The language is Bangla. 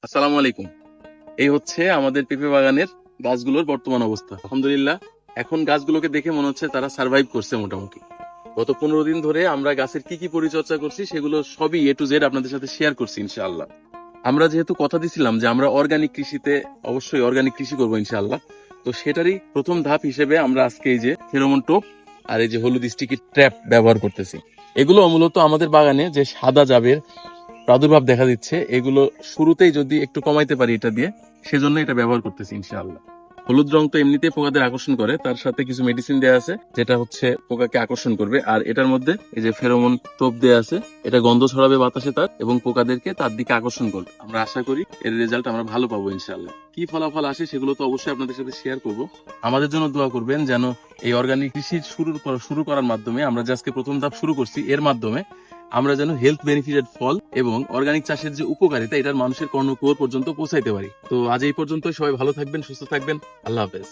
আসসালামু আলাইকুম। এই হচ্ছে আমাদের পেঁপে বাগানের গাছগুলোর বর্তমান অবস্থা। আলহামদুলিল্লাহ, এখন গাছগুলোকে দেখে মনে হচ্ছে তারা সার্ভাইভ করছে মোটামুটি। গত 15 দিন ধরে আমরা গাছের কি কি পরিচর্যা করছি সেগুলো সবই এ টু জেড আপনাদের সাথে শেয়ার করছি ইনশাআল্লাহ। আমরা যেহেতু কথা দিছিলাম যে আমরা অর্গানিক কৃষিতে অবশ্যই অর্গানিক কৃষি করবো ইনশাআল্লাহ, তো সেটারই প্রথম ধাপ হিসেবে আমরা আজকে এই যে ফেরোমন টোপ আর এই যে হলুদ স্টিকি ট্র্যাপ ব্যবহার করতেছি। এগুলো মূলত আমাদের বাগানে যে সাদা জাবের প্রাদুর্ভাব দেখা দিচ্ছে, এগুলো শুরুতেই যদি একটু কমাইতে পারি এটা দিয়ে, সেজন্য এটা ব্যবহার করতেছি ইনশাআল্লাহ। হলুদ রং তো এমনিতেই পোকাদের আকর্ষণ করে, তার সাথে কিছু মেডিসিন দেওয়া আছে যেটা হচ্ছে পোকাকে আকর্ষণ করবে। আর এটার মধ্যে এই যে ফেরোমন টোপ দেওয়া আছে, এটা গন্ধ ছড়াবে বাতাসে তার, এবং পোকাদেরকে তার দিকে আকর্ষণ করবে। আমরা আশা করি এর রেজাল্ট আমরা ভালো পাবো ইনশাআল্লাহ। কি ফলাফল আসে সেগুলো তো অবশ্যই আপনাদের সাথে শেয়ার করব। আমাদের জন্য দোয়া করবেন যেন এই অর্গানিক কৃষি শুরু করার মাধ্যমে, আমরা যে আজকে প্রথম ধাপ শুরু করছি, এর মাধ্যমে আমরা যেন হেলথ বেনিফিটেড ফল এবং অর্গানিক চাষের যে উপকারিতা এটার মানুষের কর্ণকুহর পর্যন্ত পৌঁছাইতে পারি। তো আজ এই পর্যন্ত, সবাই ভালো থাকবেন, সুস্থ থাকবেন। আল্লাহ হাফেজ।